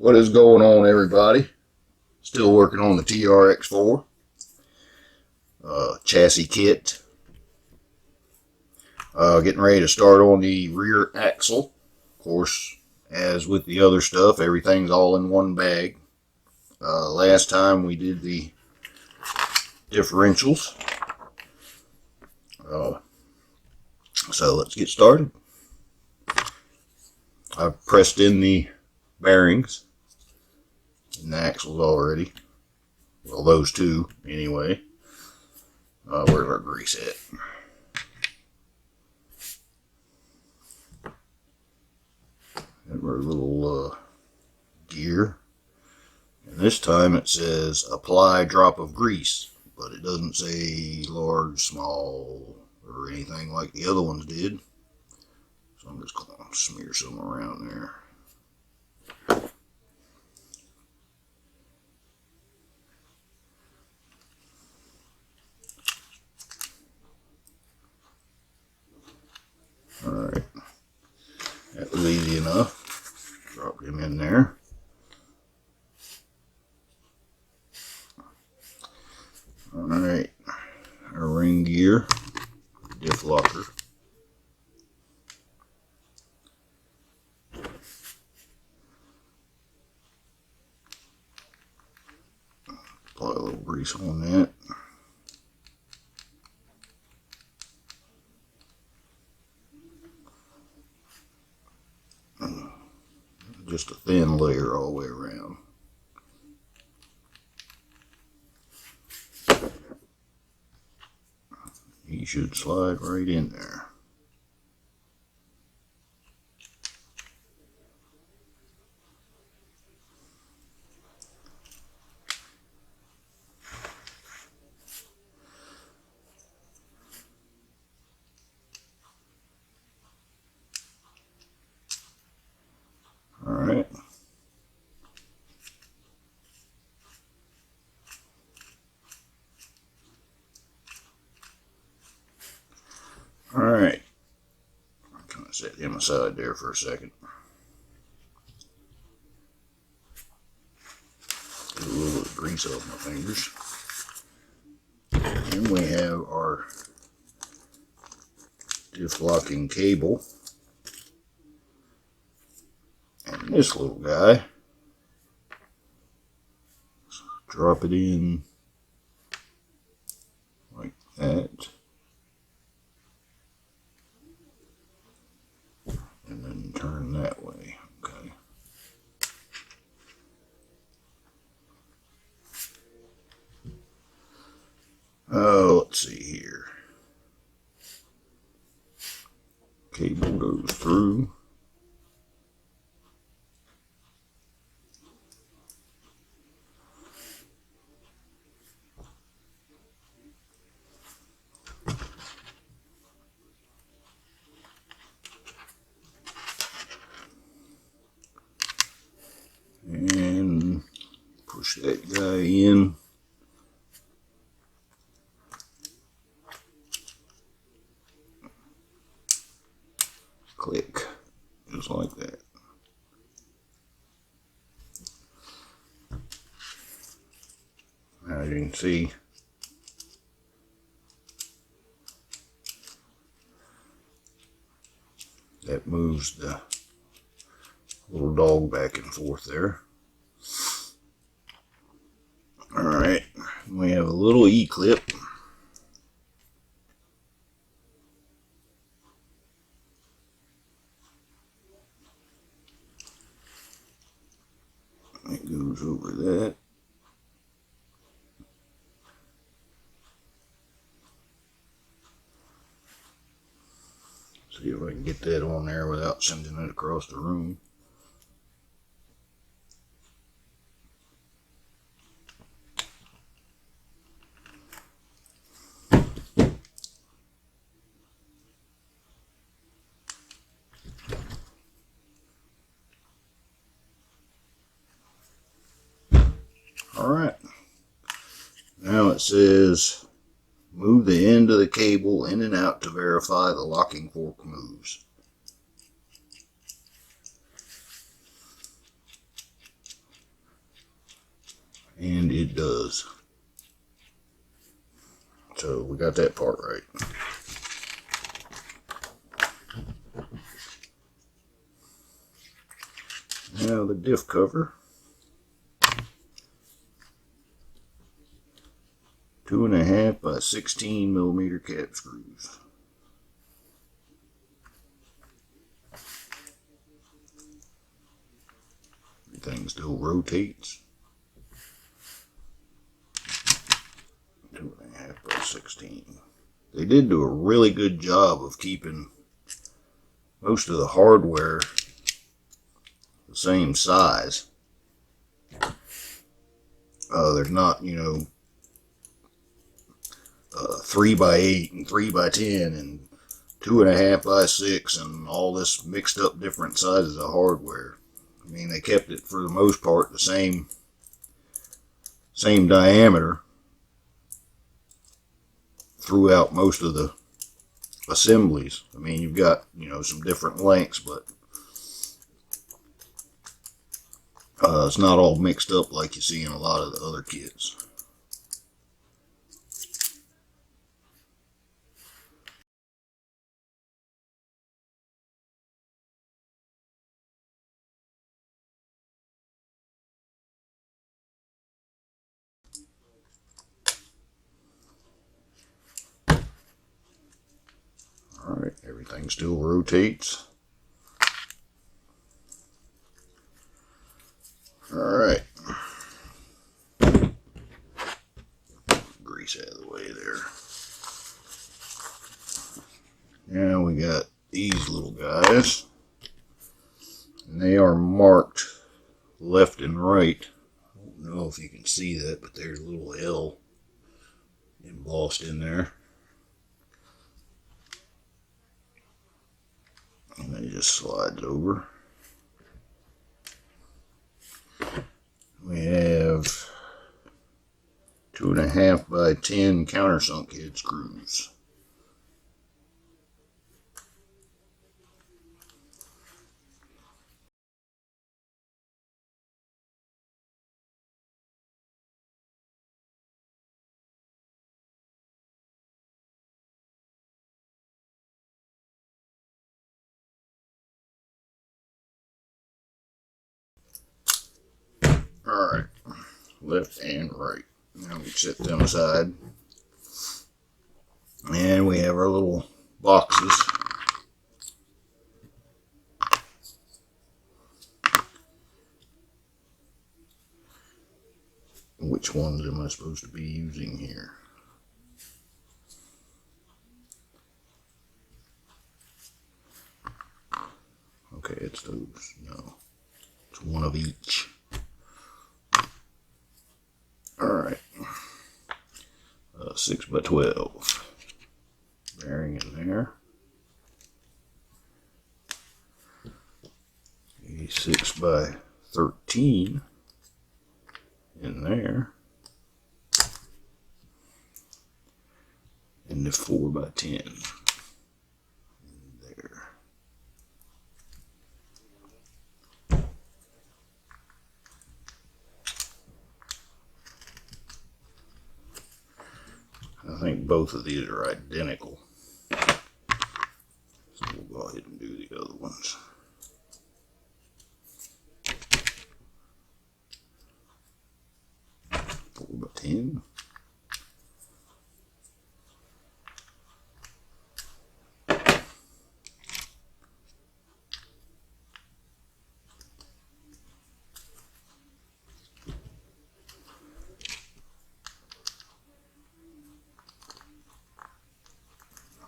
What is going on, everybody? Still working on the TRX4 chassis kit. Getting ready to start on the rear axle. Of course, as with the other stuff, everything's all in one bag. Last time we did the differentials. So let's get started. I've pressed in the bearings and the axles already. Well, those two anyway. Where's our grease at? And our little gear. And this time it says apply drop of grease, but it doesn't say large, small, or anything like the other ones did. So I'm just going to smear some around there. Alright, that was easy enough. Drop him in there. Alright, our ring gear, diff locker. Apply a little grease on that. Just a thin layer all the way around. He should slide right in there. Alright. Alright. I'm going to set him aside there for a second. Get a little bit of grease off my fingers. Then we have our diff locking cable. And this little guy, drop it in like that, and then turn that way. Okay. Oh, let's see here. Cable goes through. And push that guy in. Click, just like that. As you can see, that moves the little dog back and forth there. Alright, we have a little E-clip. It goes over that. See if I can get that on there without sending it across the room. Alright, now it says move the end of the cable in and out to verify the locking fork moves. And it does. So we got that part right. Now the diff cover. 2.5 by 16 millimeter cap screws. Everything still rotates. 2.5 by 16. They did do a really good job of keeping most of the hardware the same size. There's not, 3 by 8 and 3 by 10 and 2.5 by 6 and all this mixed up different sizes of hardware. I mean, they kept it for the most part the same diameter throughout most of the assemblies. I mean, you've got, some different lengths, but it's not all mixed up like you see in a lot of the other kits. Alright, everything still rotates. Alright. Grease out of the way there. Now we got these little guys. And they are marked left and right. I don't know if you can see that, but there's a little L embossed in there. And then it just slides over. We have 2.5 by 10 countersunk head screws. Alright, left and right. Now we set them aside. And we have our little boxes. Which ones am I supposed to be using here? Okay, it's those. No, it's one of each. Alright. 6 by 12. Bearing in there. A 6 by 13 in there. And the 4 by 10 in there. I think both of these are identical. So we'll go ahead and do the other ones. Four by 10.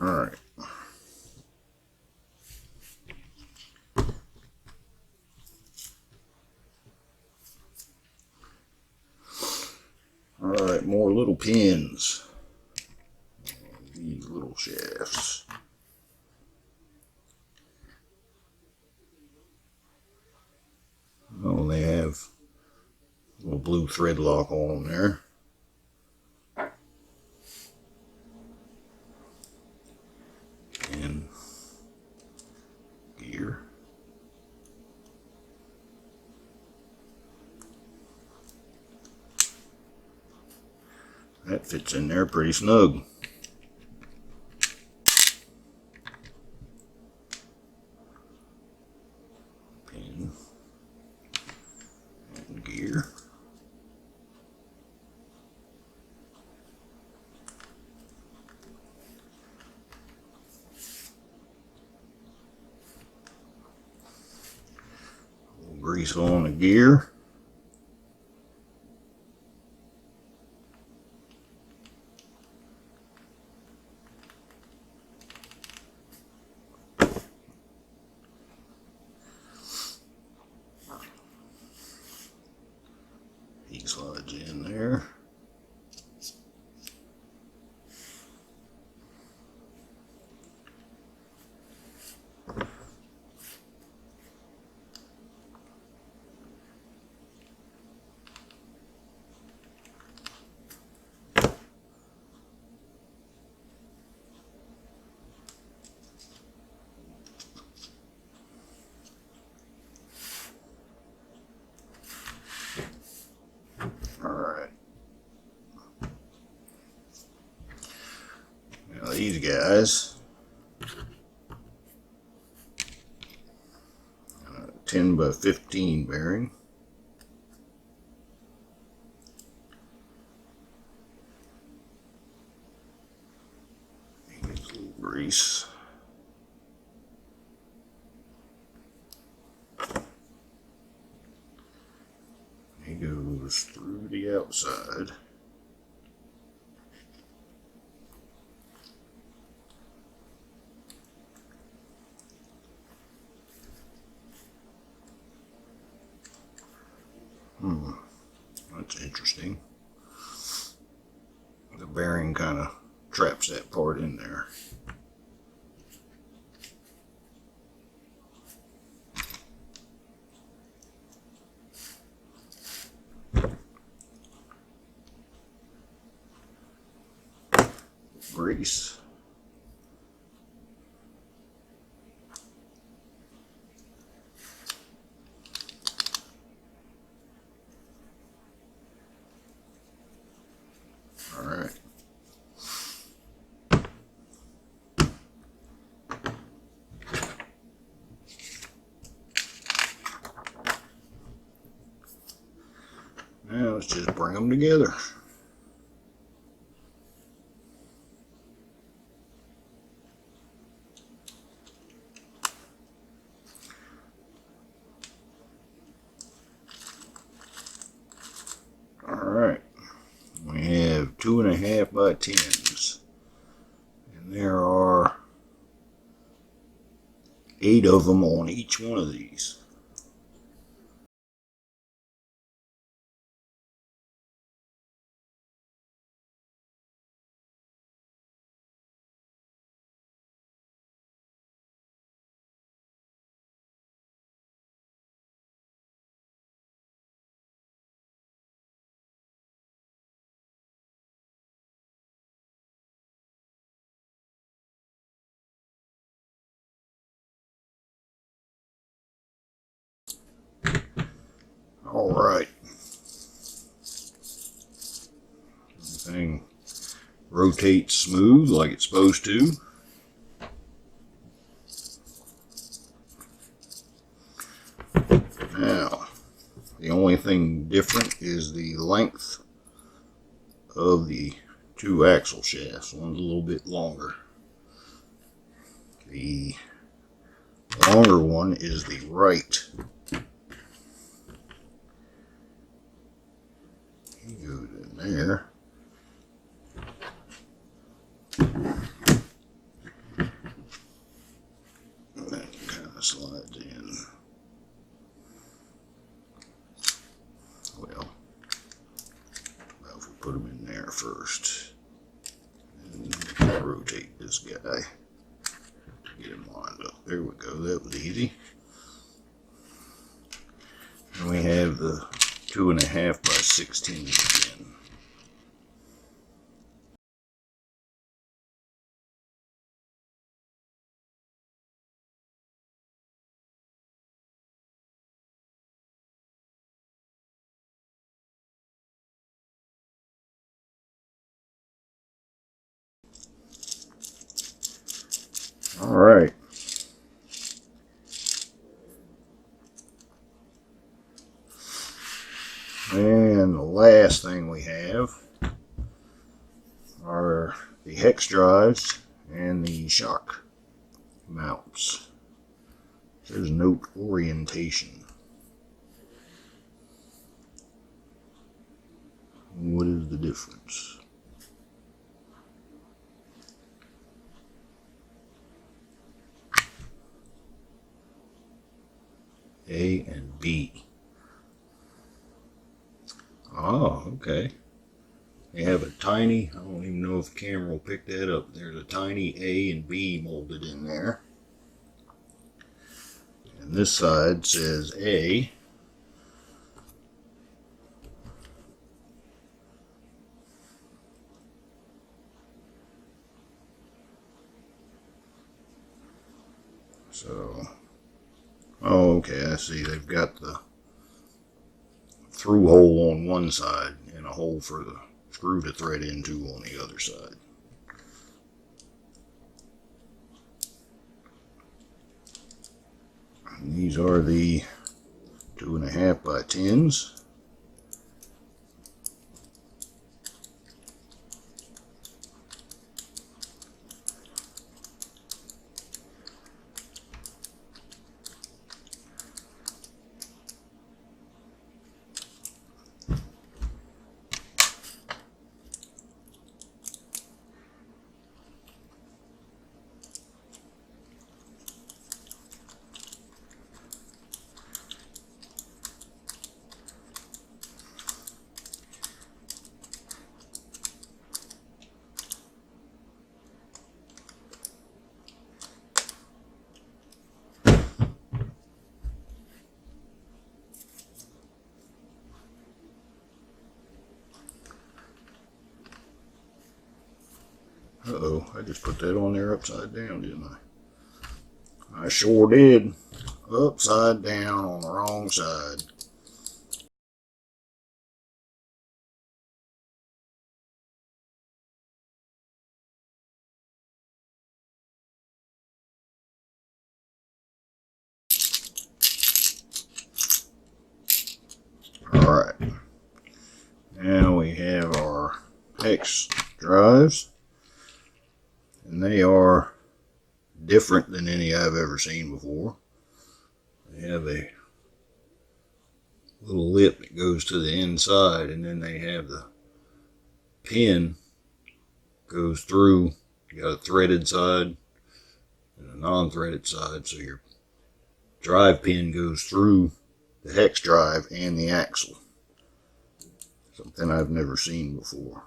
Alright. Alright, more little pins. These little shafts. Oh, they have a little blue thread lock on them there. And gear. That fits in there pretty snug. Pin and gear. Grease on the gear. He slides in there. Alright. Now these guys, 10 by 15 bearing. Needs a little grease. He goes through the outside. That's interesting. The bearing kind of traps that part in there. Grease. All right. Now let's just bring them together. Alright, we have 2.5 by 10s, and there are 8 of them on each one of these. Alright, everything rotates smooth like it's supposed to. Now, the only thing different is the length of the 2 axle shafts. One's a little bit longer. The longer one is the right. He goes in there. And that kind of slides in. Well, if we put them in there first, and rotate this guy, get him lined up. There we go. That was easy. And we have the 2.5 by 16 again. All right. And the last thing we have are the hex drives and the shock mounts. There's note orientation. What is the difference? A and B. Oh, okay. They have a tiny, I don't even know if the camera will pick that up. There's a tiny A and B molded in there. And this side says A. So, oh, okay, I see. They've got the through hole on one side and a hole for the screw to thread into on the other side. And these are the 2.5 by 10s. Uh-oh, I just put that on there upside down, didn't I? I sure did. Upside down on the wrong side. Alright. Now we have our hex drives. And they are different than any I've ever seen before. They have a little lip that goes to the inside, and then they have the pin goes through. You got a threaded side and a non-threaded side, so your drive pin goes through the hex drive and the axle. Something I've never seen before.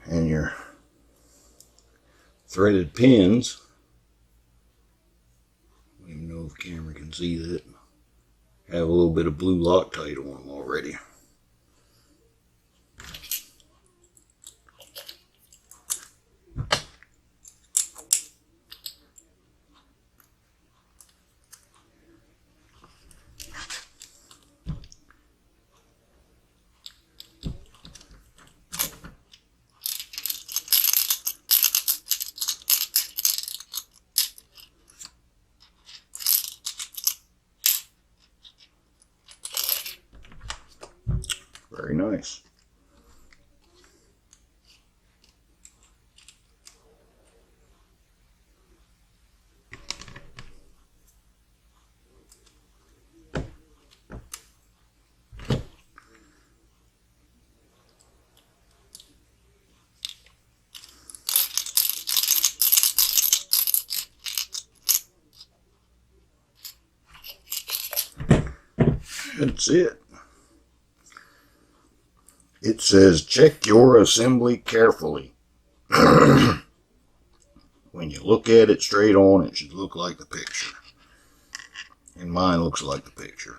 And your threaded pins, I don't even know if the camera can see that, have a little bit of blue Loctite on them already. Very nice. That's it. It says, check your assembly carefully. When you look at it straight on, it should look like the picture. And mine looks like the picture.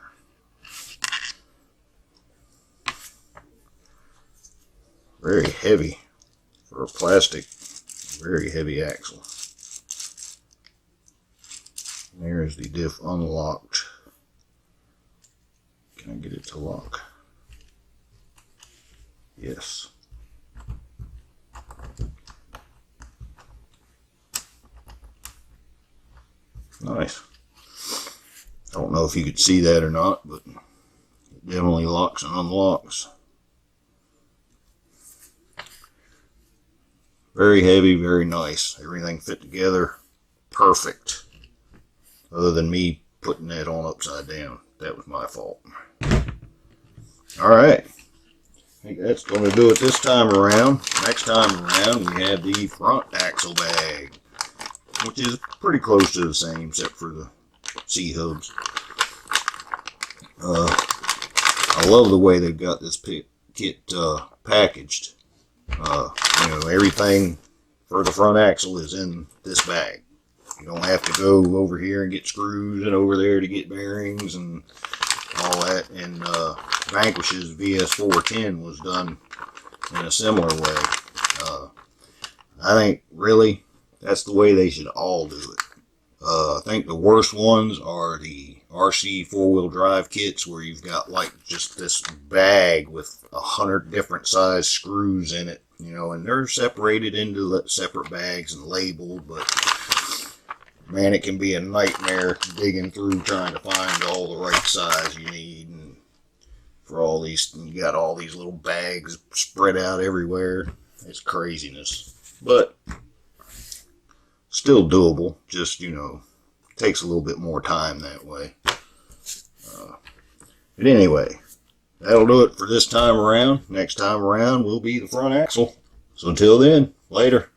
Very heavy for a plastic, very heavy axle. And there's the diff unlocked. Can I get it to lock? Yes. nice. I don't know if you could see that or not, but it definitely locks and unlocks. Very heavy, very nice. Everything fit together perfect. Other than me putting that on upside down. That was my fault. Alright. I think that's going to do it this time around. Next time around we have the front axle bag, which is pretty close to the same except for the C-hubs. I love the way they've got this kit packaged. Everything for the front axle is in this bag. You don't have to go over here and get screws and over there to get bearings and all that. And Vanquish's VS410 was done in a similar way. I think really that's the way they should all do it. I think the worst ones are the RC four-wheel drive kits where you've got like just this bag with 100 different size screws in it, and they're separated into separate bags and labeled, but man, it can be a nightmare digging through trying to find all the right size you need. And for all these, you got all these little bags spread out everywhere. It's craziness, but still doable. Just, takes a little bit more time that way. But anyway, that'll do it for this time around. Next time around will be the front axle. So until then, later.